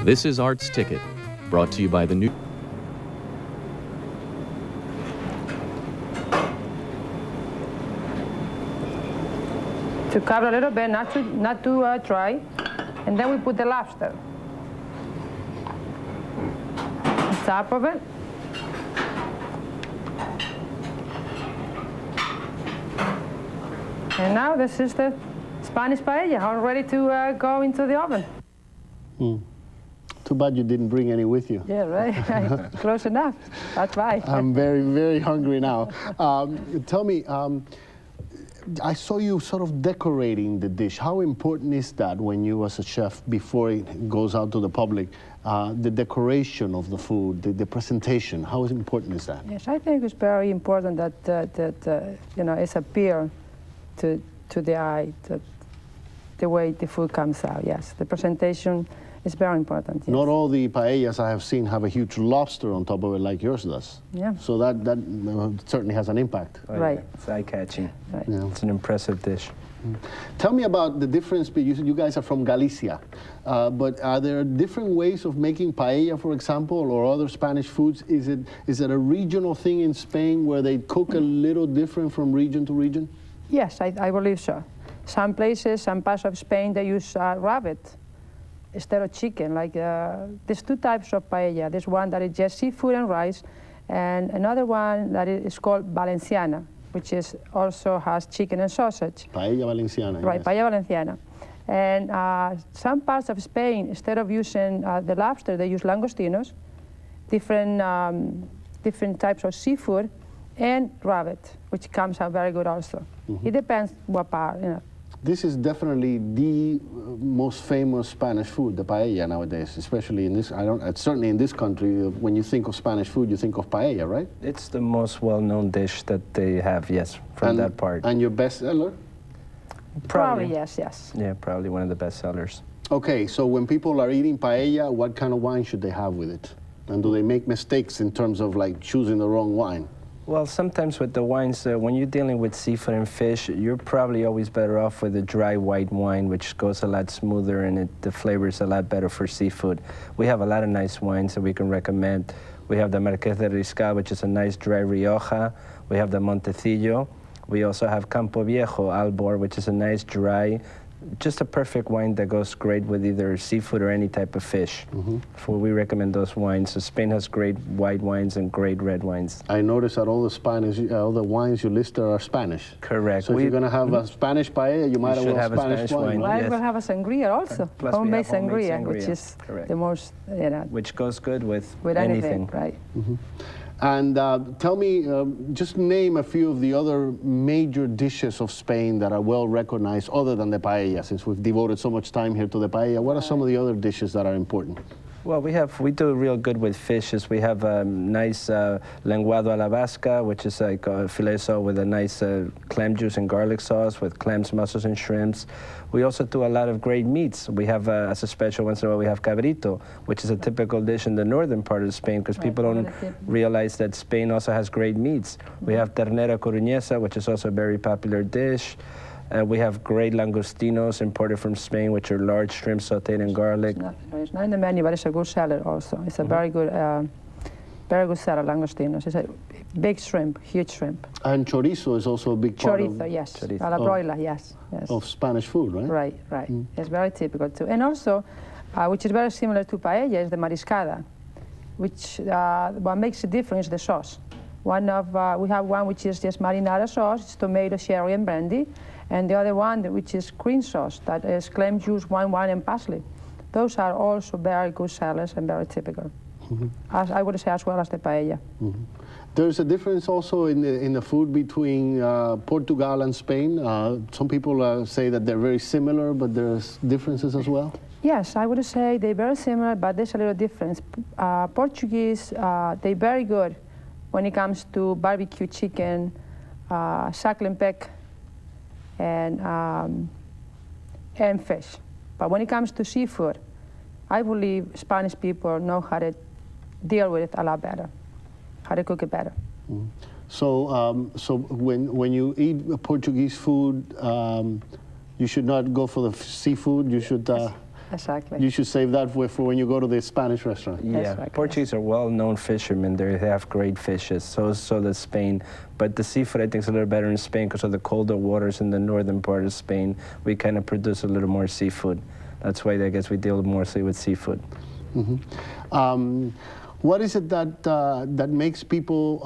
This is Art's Ticket, brought to you by the new... To cover a little bit, not too dry, and then we put the lobster on top of it. And now this is the Spanish paella, all ready to go into the oven. Too bad you didn't bring any with you. Yeah, right. Close enough. That's right. I'm very, very hungry now. Tell me, I saw you sort of decorating the dish. How important is that when you, as a chef, before it goes out to the public, the decoration of the food, the presentation? How important is that? Yes, I think it's very important that you know, it's appear to the eye, the way the food comes out. Yes, the presentation is very important. Yes. Not all the paellas I have seen have a huge lobster on top of it like yours does. Yeah. So that certainly has an impact. Oh, right. Yeah. It's eye-catching. Right. Yeah. It's an impressive dish. Tell me about the difference. You guys are from Galicia, but are there different ways of making paella, for example, or other Spanish foods? Is it a regional thing in Spain where they cook a little different from region to region? Yes, I believe so. Some places, some parts of Spain, they use rabbit instead of chicken. Like there's two types of paella. There's one that is just seafood and rice, and another one that is called Valenciana, which is also has chicken and sausage. Paella Valenciana. Right, yes. paella Valenciana. And some parts of Spain, instead of using the lobster, they use langostinos, different types of seafood, and rabbit, which comes out very good also. It depends what part, you know. This is definitely the most famous Spanish food, the paella nowadays, especially in this, certainly in this country, when you think of Spanish food, you think of paella, right? It's the most well-known dish that they have, yes, from that part. And your best seller? Probably yes. Yeah, probably one of the best sellers. Okay, so when people are eating paella, what kind of wine should they have with it? And do they make mistakes in terms of like choosing the wrong wine? Well, sometimes with the wines, when you're dealing with seafood and fish, you're probably always better off with a dry white wine, which goes a lot smoother and the flavor is a lot better for seafood. We have a lot of nice wines that we can recommend. We have the Marqués de Riscal, which is a nice dry Rioja. We have the Montecillo. We also have Campo Viejo Albor, which is a nice dry, just a perfect wine that goes great with either seafood or any type of fish. So we recommend those wines. So Spain has great white wines and great red wines. I noticed that all the wines you list are Spanish. Correct. So if you're going to have a Spanish paella, you might as well have Spanish wine. Well, yes. we'll have a sangria also, Plus we homemade have homemade sangria, which is Correct. the most, you know. Which goes good with anything, right? And tell me, just name a few of the other major dishes of Spain that are well recognized other than the paella, since we've devoted so much time here to the paella. What are some of the other dishes that are important? Well, we do real good with fishes. We have a nice lenguado a la vasca, which is like a filet sauce with a nice clam juice and garlic sauce with clams, mussels, and shrimps. We also do a lot of great meats. We have, as a special once in a while, we have cabrito, which is a typical dish in the northern part of Spain, because people don't realize that Spain also has great meats. We have ternera coruñesa, which is also a very popular dish. We have great langostinos imported from Spain, which are large shrimp sauteed in garlic. It's not in the menu, but it's a good salad also. It's a very good salad, langostinos. It's a big shrimp, huge shrimp. And chorizo is also a big part Yes. Chorizo. A la broila, yes. of Spanish food, right? Right. It's very typical too. And also, which is very similar to paella, is the mariscada, which what makes it different is the sauce. We have one which is just marinara sauce, it's tomato, sherry, and brandy. And the other one, which is cream sauce, that is clam juice, wine, and parsley. Those are also very good salads and very typical. As I would say, as well as the paella. There's a difference also in the food between Portugal and Spain. Some people say that they're very similar, but there's differences as well. Yes, I would say they're very similar, but there's a little difference. Portuguese, they're very good when it comes to barbecue chicken, suckling peck, and fish. But when it comes to seafood, I believe Spanish people know how to deal with it a lot better, how to cook it better. So when you eat Portuguese food, you should not go for the seafood. You should Exactly. You should save that for when you go to the Spanish restaurant. Yeah, Exactly. Portuguese are well-known fishermen. They have great fishes. So does Spain. But the seafood, I think, is a little better in Spain because of the colder waters in the northern part of Spain. We kind of produce a little more seafood. That's why I guess we deal mostly with seafood. What is it that makes people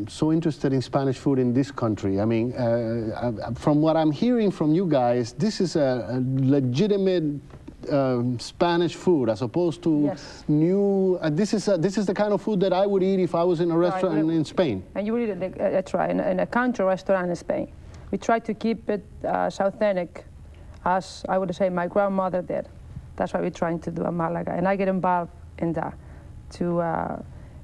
so interested in Spanish food in this country? I mean, from what I'm hearing from you guys, this is a legitimate Spanish food as opposed to Yes. new. This is the kind of food that I would eat if I was in a restaurant in Spain. And you would eat it, in a country restaurant in Spain. We try to keep it as authentic as, I would say, my grandmother did. That's what we're trying to do in Malaga. And I get involved in that, to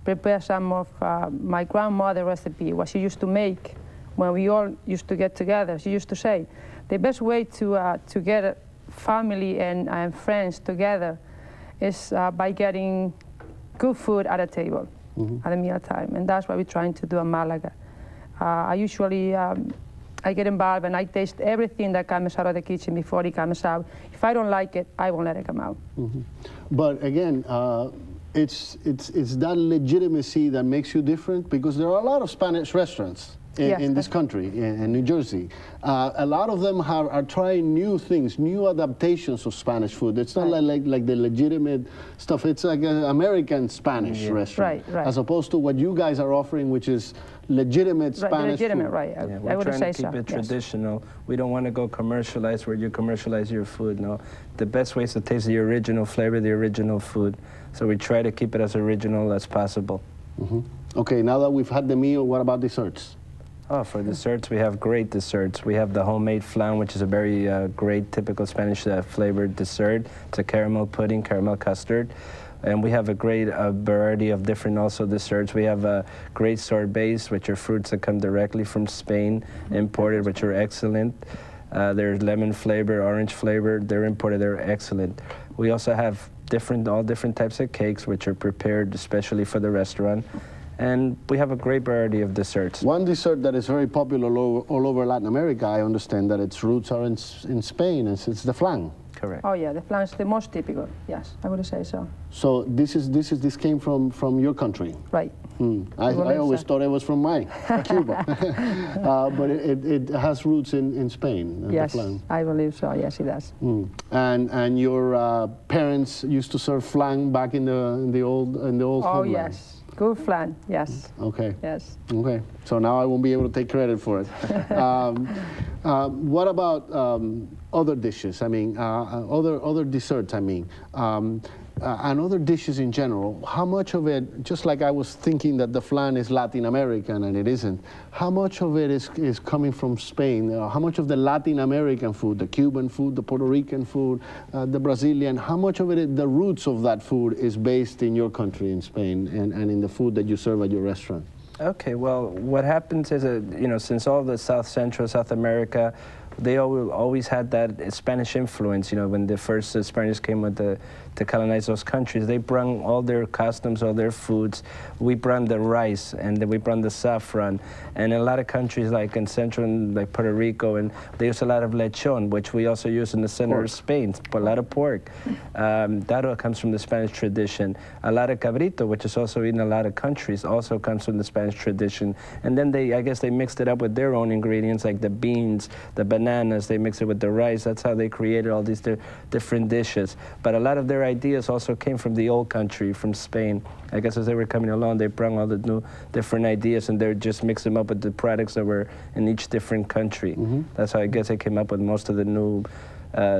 prepare some of my grandmother's recipe, what she used to make when we all used to get together. She used to say, the best way to get family and friends together is by getting good food at a table, at a meal time. And that's what we're trying to do in Malaga. I usually, I get involved and I taste everything that comes out of the kitchen before it comes out. If I don't like it, I won't let it come out. But again, it's that legitimacy that makes you different, because there are a lot of Spanish restaurants in this country, in New Jersey. A lot of them are trying new things, new adaptations of Spanish food. It's not like the legitimate stuff. It's like an American Spanish restaurant, as opposed to what you guys are offering, which is legitimate Spanish legitimate, food. right. Yeah, I would we're say trying to keep so. it Yes. traditional. We don't want to go commercialized where you commercialize your food. No, the best way is to taste the original flavor, the original food. So we try to keep it as original as possible. Okay, now that we've had the meal, what about desserts? Oh, for desserts, we have great desserts. We have the homemade flan, which is a very great, typical Spanish flavored dessert. It's a caramel pudding, caramel custard. And we have a great variety of different also desserts. We have great sorbets, which are fruits that come directly from Spain, imported, which are excellent. There's lemon flavor, orange flavor. They're imported, they're excellent. We also have all different types of cakes, which are prepared especially for the restaurant. And we have a great variety of desserts. One dessert that is very popular all over Latin America, I understand that its roots are in Spain, and it's the flan. Correct. Oh yeah, the flan is the most typical. Yes, I would say so. So this came from your country. Right. I always thought it was from Cuba, but it has roots in Spain. Yes, the flan. I believe so. Yes, it does. And your parents used to serve flan back in the old Oh homeland. yes, good flan. Yes. Okay. Yes. Okay. So now I won't be able to take credit for it. What about other dishes? I mean, other desserts. I mean, and other dishes in general. How much of it, just like I was thinking that the flan is Latin American and it isn't, how much of it is coming from Spain? How much of the Latin American food, the Cuban food, the Puerto Rican food, the Brazilian, how much of it, the roots of that food is based in your country, in Spain, and in the food that you serve at your restaurant? Okay, well, what happens is, since all the South America, they always had that Spanish influence. When the first Spaniards came to colonize those countries, they brought all their customs, all their foods. We brought the rice, and then we brought the saffron. And in a lot of countries, like in Central, like Puerto Rico, and they use a lot of lechon, which we also use in the center of Spain, a lot of pork. That all comes from the Spanish tradition. A lot of cabrito, which is also in a lot of countries, also comes from the Spanish tradition. And then I guess they mixed it up with their own ingredients, like the beans, the bananas, they mix it with the rice. That's how they created all these different dishes. But a lot of their ideas also came from the old country, from Spain. I guess as they were coming along, they brought all the new different ideas, and they just mixed them up with the products that were in each different country. That's how I guess they came up with most of the new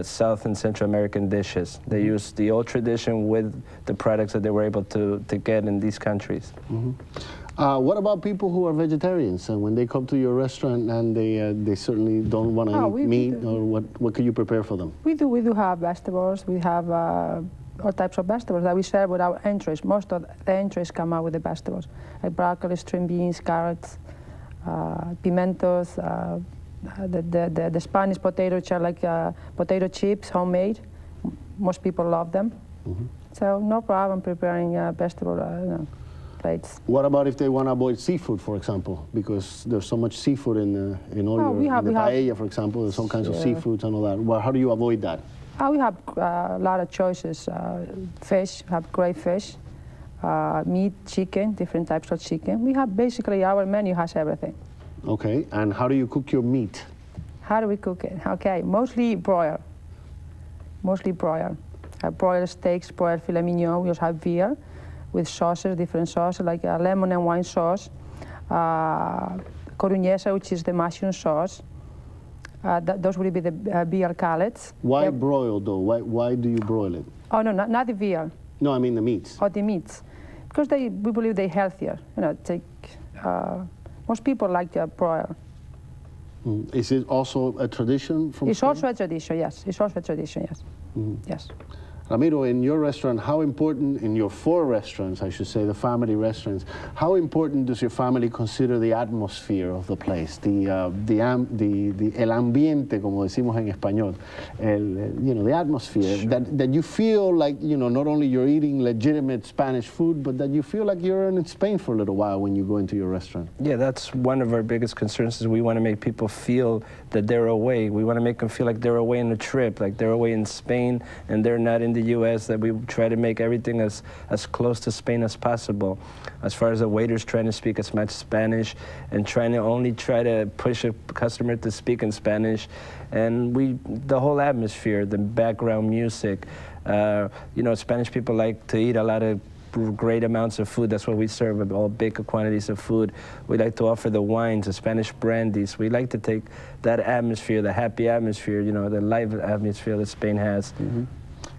South and Central American dishes. They used the old tradition with the products that they were able to get in these countries. What about people who are vegetarians, and when they come to your restaurant and they certainly don't want to eat meat, or what can you prepare for them? We do have vegetables. We have all types of vegetables that we serve with our entrees. Most of the entrees come out with the vegetables, like broccoli, string beans, carrots, pimentos, the Spanish potato, which are like potato chips, homemade. Most people love them. So no problem preparing vegetable plates. What about if they want to avoid seafood, for example? Because there's so much seafood in all the paella, for example. There's all kinds of seafoods and all that. Well, how do you avoid that? We have a lot of choices. Fish, we have great fish. Meat, chicken, different types of chicken. We have basically, our menu has everything. Okay, and how do you cook your meat? How do we cook it? Okay, mostly broil. Mostly broil. Broiled steaks, broiled filet mignon. We also have veal with sauces, different sauces, like a lemon and wine sauce. Coruñesa, which is the mushroom sauce. Those will be the veal cutlets. Why broil, though? Why do you broil it? Oh, no, not the veal. No, I mean the meats. Oh, the meats. Because we believe they're healthier. You know, most people like the broil. Is it also a tradition from It's Spain? also a tradition, yes. It's also a tradition, yes. Yes. Ramiro, in your restaurant, how important, in your 4 restaurants, I should say, the family restaurants, how important does your family consider the atmosphere of the place, el ambiente, como decimos en español, the atmosphere, sure. that you feel like, not only you're eating legitimate Spanish food, but that you feel like you're in Spain for a little while when you go into your restaurant? Yeah, that's one of our biggest concerns is we want to make people feel that they're away. We want to make them feel like they're away on a trip, like they're away in Spain and they're not in the U.S., that we try to make everything as close to Spain as possible. As far as the waiters trying to speak as much Spanish and trying to push a customer to speak in Spanish. And the whole atmosphere, the background music, Spanish people like to eat a lot of great amounts of food. That's what we serve, all big quantities of food. We like to offer the wines, the Spanish brandies. We like to take that atmosphere, the happy atmosphere, the live atmosphere that Spain has. Mm-hmm.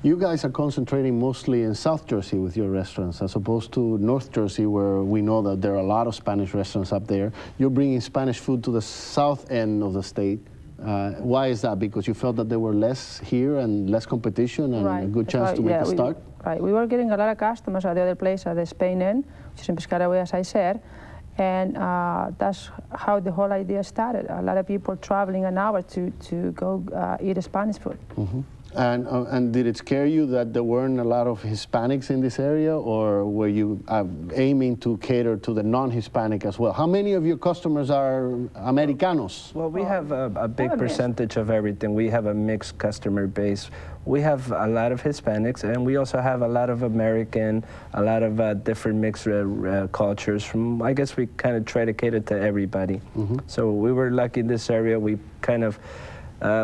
You guys are concentrating mostly in South Jersey with your restaurants, as opposed to North Jersey, where we know that there are a lot of Spanish restaurants up there. You're bringing Spanish food to the south end of the state. Why is that? Because you felt that there were less here and less competition and a good chance to make a start? Right. We were getting a lot of customers at the other place, at the Spain end, which is in Piscataway, as I said. And that's how the whole idea started. A lot of people traveling an hour to go eat Spanish food. Mm-hmm. And did it scare you that there weren't a lot of Hispanics in this area, or were you aiming to cater to the non-Hispanic as well? How many of your customers are Americanos? Well, we have a big percentage of everything. We have a mixed customer base. We have a lot of Hispanics, and we also have a lot of American, a lot of different mixed cultures. From, I guess we kind of try to cater to everybody. Mm-hmm. So we were lucky in this area. We kind of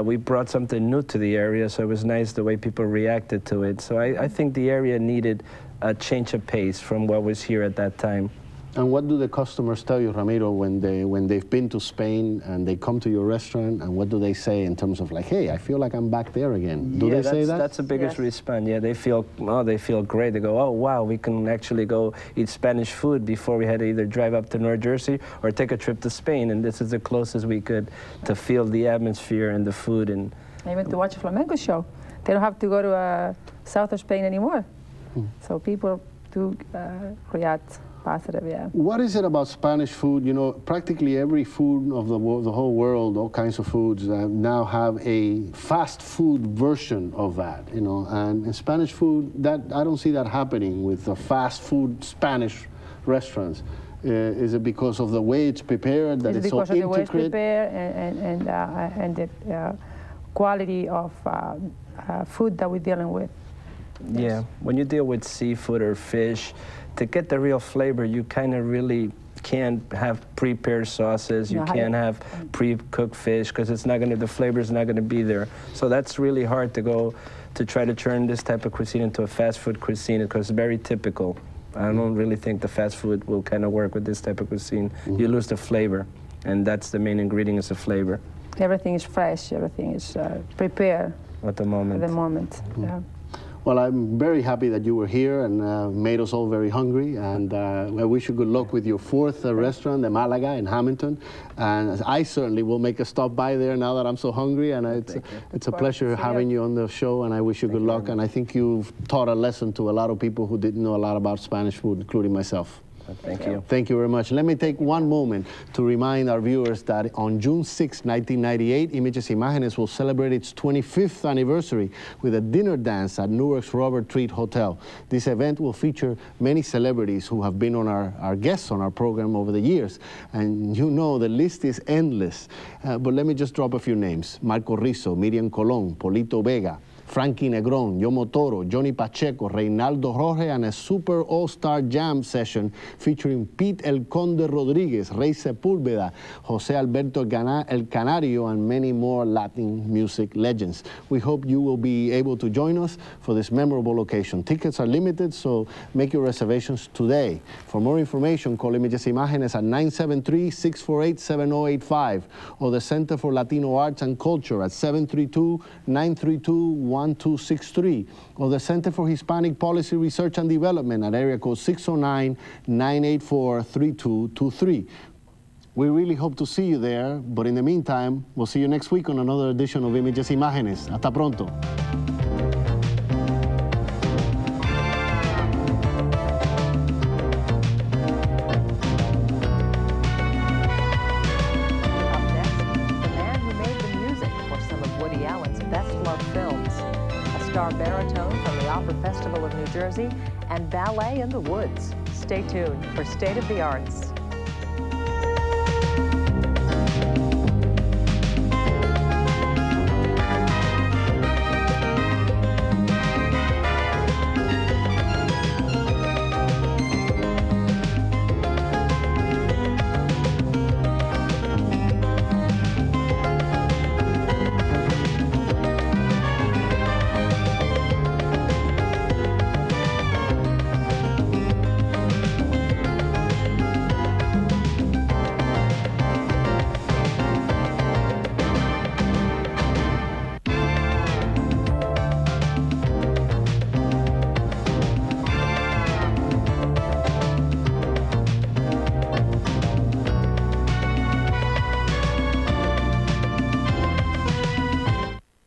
we brought something new to the area, so it was nice the way people reacted to it. So I think the area needed a change of pace from what was here at that time. And what do the customers tell you, Ramiro, when they've been to Spain and they come to your restaurant, and what do they say in terms of like, hey, I feel like I'm back there again? Do they say that? That's the biggest response. Yeah, they feel great. They go, oh wow, we can actually go eat Spanish food before we had to either drive up to North Jersey or take a trip to Spain, and this is the closest we could to feel the atmosphere and the food. And even to watch a flamenco show. They don't have to go to south of Spain anymore. So people do react positive, yeah. What is it about Spanish food? Practically every food of the whole world, all kinds of foods, now have a fast food version of that, And in Spanish food, I don't see that happening with the fast food Spanish restaurants. Is it because of the way it's prepared, that it's so intricate? Because of the way it's prepared and the quality of food that we're dealing with. Yeah, yes. When you deal with seafood or fish, to get the real flavor, you kind of really can't have prepared sauces. You can't have pre-cooked fish because the flavor's not going to be there. So that's really hard to try to turn this type of cuisine into a fast food cuisine because it's very typical. I don't really think the fast food will kind of work with this type of cuisine. Mm-hmm. You lose the flavor, and that's the main ingredient is the flavor. Everything is fresh. Everything is prepared at the moment. Mm-hmm. Yeah. Well, I'm very happy that you were here and made us all very hungry. And I wish you good luck with your 4th restaurant, the Malaga in Hamilton. And I certainly will make a stop by there now that I'm so hungry. And it's a pleasure having you on the show. And I wish you good luck. And I think you've taught a lesson to a lot of people who didn't know a lot about Spanish food, including myself. Thank you. Thank you very much. Let me take one moment to remind our viewers that on June 6, 1998, Imágenes will celebrate its 25th anniversary with a dinner dance at Newark's Robert Treat Hotel. This event will feature many celebrities who have been on our guests on our program over the years. And the list is endless. But let me just drop a few names. Marco Rizzo, Miriam Colón, Polito Vega, Frankie Negrón, Yomo Toro, Johnny Pacheco, Reinaldo Roje, and a super all-star jam session featuring Pete El Conde Rodriguez, Rey Sepúlveda, José Alberto El Canario, and many more Latin music legends. We hope you will be able to join us for this memorable occasion. Tickets are limited, so make your reservations today. For more information, call Imágenes at 973-648-7085 or the Center for Latino Arts and Culture at 732-932-1263 or the Center for Hispanic Policy Research and Development at area code 609-984-3223. We really hope to see you there, but in the meantime, we'll see you next week on another edition of Imágenes. Hasta pronto. Star baritone from the Opera Festival of New Jersey, and ballet in the woods. Stay tuned for State of the Arts.